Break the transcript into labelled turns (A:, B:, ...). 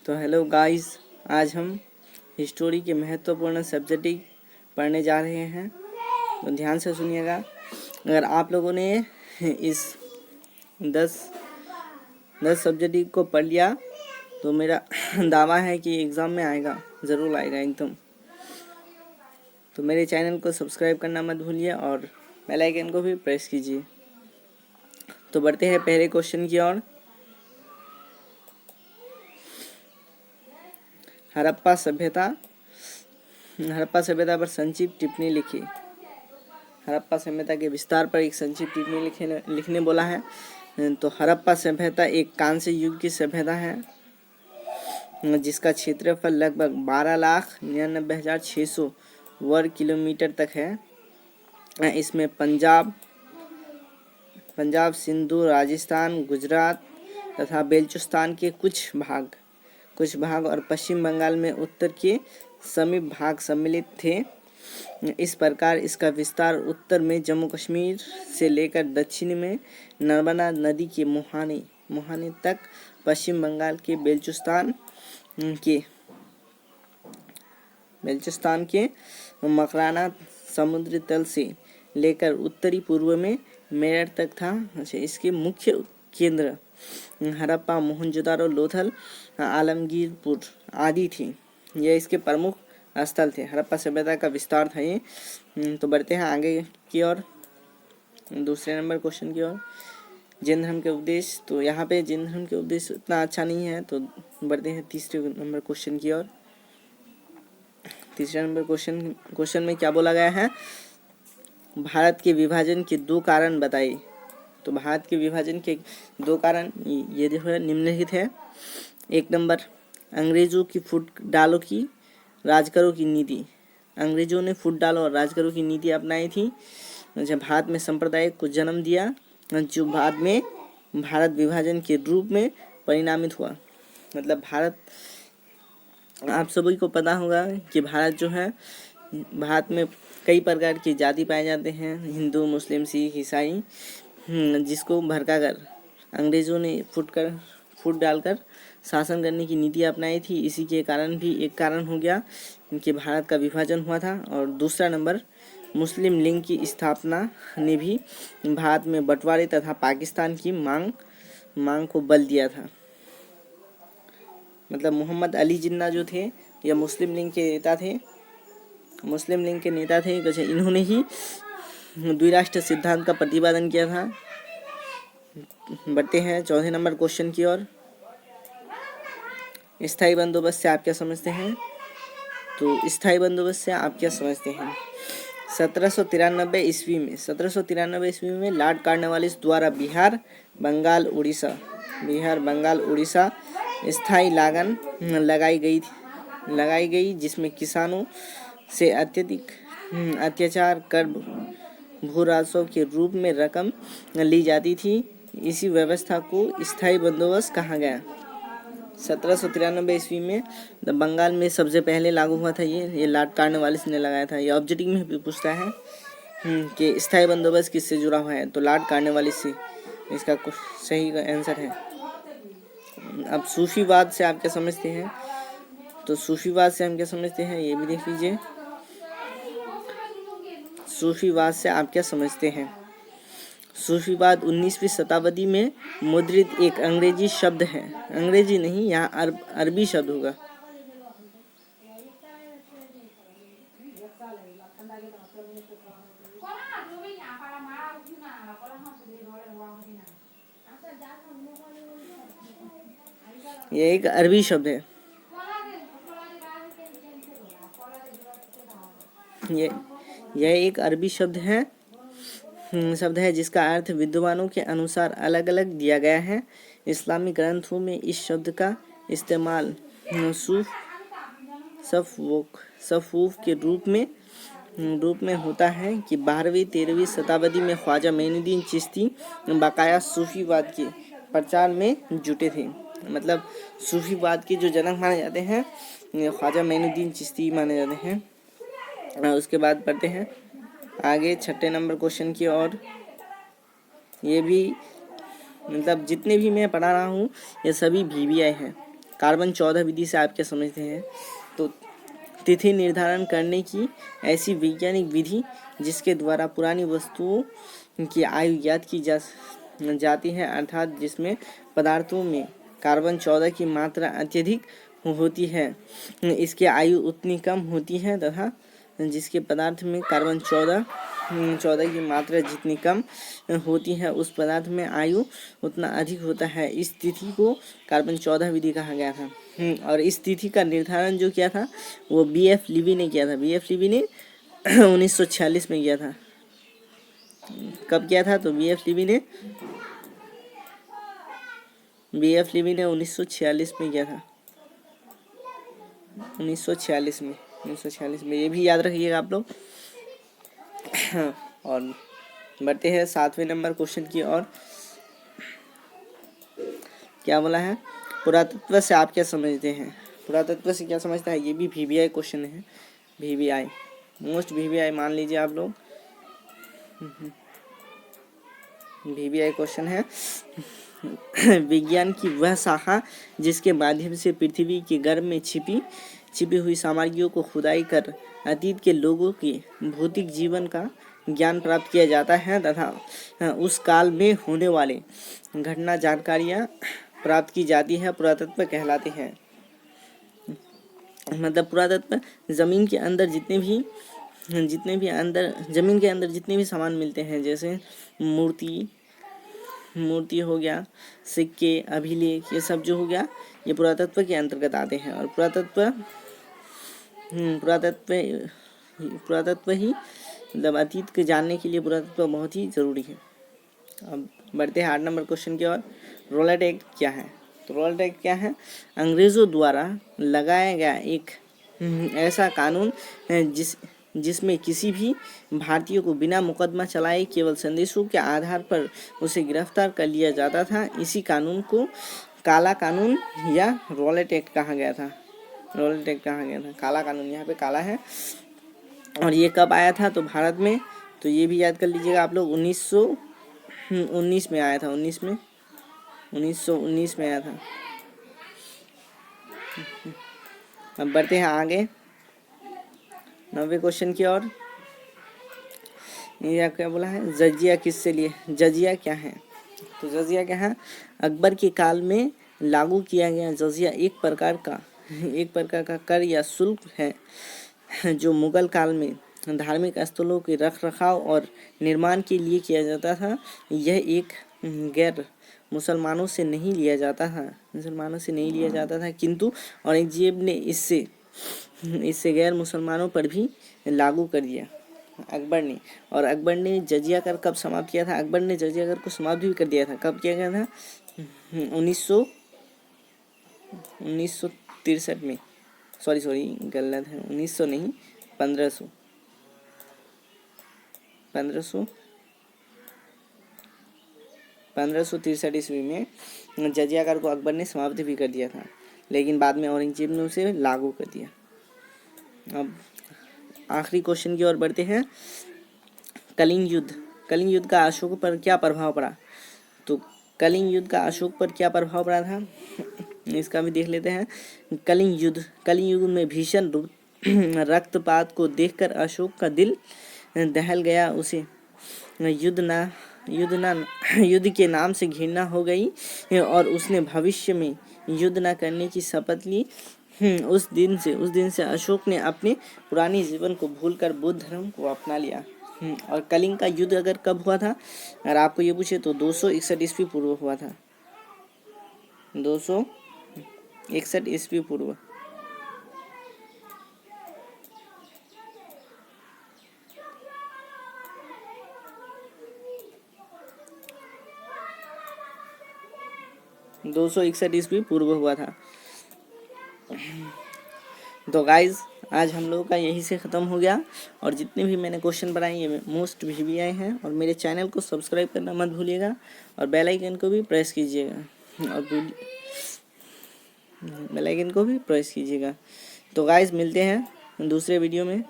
A: तो hello guys, आज हम हिस्टोरी के महत्वपूर्ण सब्जेक्ट पढ़ने जा रहे हैं। तो ध्यान से सुनिएगा। अगर आप लोगों ने इस 10 सब्जेक्ट को पढ़ लिया तो मेरा दावा है कि एग्ज़ाम में आएगा, ज़रूर आएगा एकदम। तो मेरे चैनल को सब्सक्राइब करना मत भूलिए और बेल आइकन को भी प्रेस कीजिए। तो बढ़ते हैं पहले क्वेश्चन की ओर। हड़प्पा सभ्यता पर संक्षिप्त टिप्पणी लिखी। हड़प्पा सभ्यता के विस्तार पर एक संक्षिप्त टिप्पणी लिखने बोला है। तो हड़प्पा सभ्यता एक कांस्य युग की सभ्यता है जिसका क्षेत्रफल लगभग 12,99,600 वर्ग किलोमीटर तक है। इसमें पंजाब, सिंधु, राजस्थान, गुजरात तथा बेलुचिस्तान के कुछ भाग और पश्चिम बंगाल में उत्तर के समीप भाग सम्मिलित थे। इस प्रकार इसका विस्तार उत्तर में जम्मू कश्मीर से लेकर दक्षिण में नर्मदा नदी के मुहाने तक, पश्चिम बंगाल के बेलुचिस्तान के मकराना समुद्री तल से लेकर उत्तरी पूर्व में मेरठ तक था। इसके मुख्य केंद्र हड़प्पा, मोहनजोदारो, लोथल, आलमगीरपुर आदि थी। यह इसके प्रमुख स्थल थे। हड़प्पा सभ्यता का विस्तार था ये। तो बढ़ते हैं आगे की ओर, दूसरे नंबर क्वेश्चन की ओर। जैन धर्म के उपदेश। तो यहाँ पे जैन धर्म के उपदेश उतना अच्छा नहीं है। तो बढ़ते हैं तीसरे नंबर क्वेश्चन की ओर। तीसरे नंबर क्वेश्चन में क्या बोला गया है? भारत के विभाजन के 2 कारण बताइए। तो भारत के विभाजन के 2 कारण ये जो है निम्नलिखित है। 1 नंबर, अंग्रेजों की फुट डालो की राजकरों की नीति। अंग्रेजों ने फुट डालो और राजकरों की नीति अपनाई थी। जब भारत में संप्रदाय को जन्म दिया जो बाद में भारत विभाजन के रूप में परिणामित हुआ। मतलब भारत, आप सभी को पता होगा कि भारत में कई प्रकार की जाति पाए जाते हैं, हिंदू, मुस्लिम, सिख, ईसाई, जिसको भड़का कर अंग्रेज़ों ने फुट डालकर शासन करने की नीति अपनाई थी। इसी के कारण भी एक कारण हो गया कि भारत का विभाजन हुआ था। और दूसरा नंबर, मुस्लिम लीग की स्थापना ने भी भारत में बंटवारे तथा पाकिस्तान की मांग को बल दिया था। मतलब मोहम्मद अली जिन्ना जो थे यह मुस्लिम लीग के नेता थे। वैसे इन्होंने ही द्विराष्ट्र सिद्धांत का प्रतिपादन किया था। बढ़ते हैं चौथे नंबर क्वेश्चन की ओर। स्थायी बंदोबस्त से आप क्या समझते हैं? तो स्थायी बंदोबस्त से आप क्या समझते हैं? 1793 ईस्वी में लॉर्ड कॉर्नवालिस द्वारा बिहार, बंगाल, उड़ीसा स्थायी लागन लगाई गई जिसमें किसानों से अत्यधिक अत्याचार कर भू राजस्व के रूप में रकम ली जाती थी। इसी व्यवस्था को स्थायी बंदोबस्त कहा गया। 1793 ईस्वी में बंगाल में सबसे पहले लागू हुआ था। ये लॉर्ड कॉर्नवालिस ने लगाया था। ये ऑब्जेक्टिव में भी पूछता है कि स्थायी बंदोबस्त किससे जुड़ा हुआ है, तो लॉर्ड कॉर्नवालिस से इसका सही आंसर है। अब सूफीवाद से आप क्या समझते हैं? तो सूफीवाद से हम क्या समझते हैं ये भी देख लीजिए। सूफीवाद से आप क्या समझते हैं? सूफीवाद 19वीं शताब्दी में मुद्रित एक अंग्रेजी शब्द है। अंग्रेजी नहीं, यहाँ अरबी शब्द होगा। यह एक अरबी शब्द है। यह एक अरबी शब्द है जिसका अर्थ विद्वानों के अनुसार अलग अलग दिया गया है। इस्लामी ग्रंथों में इस शब्द का इस्तेमाल सफ़ूफ के रूप में होता है कि 12वीं-13वीं शताब्दी में ख्वाजा मोइनुद्दीन चिश्ती बकाया सूफीवाद के प्रचार में जुटे थे। मतलब सूफीवाद के जो जनक माने जाते हैं ख्वाजा मोइनुद्दीन चिश्ती माने जाते हैं। उसके बाद पढ़ते हैं आगे छठे नंबर क्वेश्चन की ओर। ये भी मतलब जितने भी मैं पढ़ा रहा हूँ ये सभी VVI हैं। कार्बन 14 विधि से आप क्या समझते हैं? तो तिथि निर्धारण करने की ऐसी वैज्ञानिक विधि जिसके द्वारा पुरानी वस्तुओं की आयु ज्ञात की जाती है, अर्थात जिसमें पदार्थों में कार्बन 14 की मात्रा अत्यधिक होती है, इसकी आयु उतनी कम होती है, तथा जिसके पदार्थ में कार्बन 14 की मात्रा जितनी कम होती है उस पदार्थ में आयु उतना अधिक होता है। इस तिथि को कार्बन 14 विधि कहा गया था। और इस तिथि का निर्धारण जो किया था वो बीएफ लीवी ने किया था। बीएफ लीवी ने 1946 में किया था। कब किया था? तो बीएफ लीवी ने 1946 में किया था। 1946 में, ये भी याद रखिएगा आप लोग। और बढ़ते हैं 7वें नंबर क्वेश्चन की ओर। क्या बोला है? पुरातत्व से आप क्या समझते हैं? पुरातत्व से क्या समझता है? ये भी वीवीआई क्वेश्चन है। वीवीआई मोस्ट वीवीआई मान लीजिए आप लोग। वीवीआई क्वेश्चन है। विज्ञान की वह शाखा जिसके माध्यम से पृथ्वी के गर्भ में छिपी हुई सामग्रियों को खुदाई कर अतीत के लोगों के भौतिक जीवन का ज्ञान प्राप्त किया जाता है तथा उस काल में होने वाले घटना जानकारियाँ प्राप्त की जाती है, पुरातत्व कहलाते हैं। मतलब पुरातत्व जमीन के अंदर जितने भी जमीन के अंदर जितने भी सामान मिलते हैं, जैसे मूर्ति हो गया, सिक्के, अभिलेख, ये सब जो हो गया ये पुरातत्व के अंतर्गत आते हैं। और पुरातत्व ही मतलब अतीत के जानने के लिए पुरातत्व बहुत ही जरूरी है। अब बढ़ते हैं 8 नंबर क्वेश्चन की ओर। रोलेट एक्ट क्या है? तो रोलेट एक्ट क्या है? अंग्रेजों द्वारा लगाया गया एक ऐसा कानून जिसमें किसी भी भारतीय को बिना मुकदमा चलाए केवल संदेशों के आधार पर उसे गिरफ्तार कर लिया जाता था। इसी कानून को काला कानून या रोलेट एक्ट कहा गया था। रोलेट एक्ट कहा गया था, काला कानून, यहाँ पे काला है। और ये कब आया था? तो भारत में, तो ये भी याद कर लीजिएगा आप लोग, 1919 में आया था। 1919 में आया था। अब बढ़ते हैं आगे 9वें क्वेश्चन की ओर। ये क्या बोला है? जजिया किससे लिए? जजिया क्या है? तो जजिया क्या है? अकबर के काल में लागू किया गया जजिया एक प्रकार का कर या शुल्क है जो मुगल काल में धार्मिक स्थलों के रखरखाव और निर्माण के लिए किया जाता था। यह एक गैर मुसलमानों से नहीं लिया जाता था, किंतु औरंगजेब ने इससे गैर मुसलमानों पर भी लागू कर दिया अकबर ने। और अकबर ने जजिया कर कब समाप्त किया था? अकबर ने जजिया कर को समाप्त भी कर दिया था। कब किया गया था? 1963 में। सॉरी गलत है, 1900 नहीं, 1563 ईस्वी में जजिया कर को अकबर ने समाप्त भी कर दिया था, लेकिन बाद में औरंगजेब ने उसे लागू कर दिया। अब आखिरी क्वेश्चन की ओर बढ़ते हैं। कलिंग युद्ध का अशोक पर क्या प्रभाव पड़ा? तो कलिंग युद्ध का अशोक पर क्या प्रभाव पड़ा था इसका भी देख लेते हैं। कलिंग युद्ध में भीषण रक्तपात को देखकर अशोक का दिल दहल गया। उसे युद्ध के नाम से घृणा हो गई और उसने भविष्य में युद्ध न करने की शपथ ली। उस दिन से अशोक ने अपने पुराने जीवन को भूलकर बुद्ध धर्म को अपना लिया। और कलिंग का युद्ध अगर कब हुआ था, अगर आपको ये पूछे तो 261 ईस्वी पूर्व हुआ था। 261 ईस्वी पूर्व। ईस्वी पूर्व हुआ था। तो गाइज आज हम लोगों का यही से ख़त्म हो गया। और जितने भी मैंने क्वेश्चन बनाए ये मोस्ट वीवीआई हैं। और मेरे चैनल को सब्सक्राइब करना मत भूलिएगा और बेल आइकन को भी प्रेस कीजिएगा। तो गाइज मिलते हैं दूसरे वीडियो में।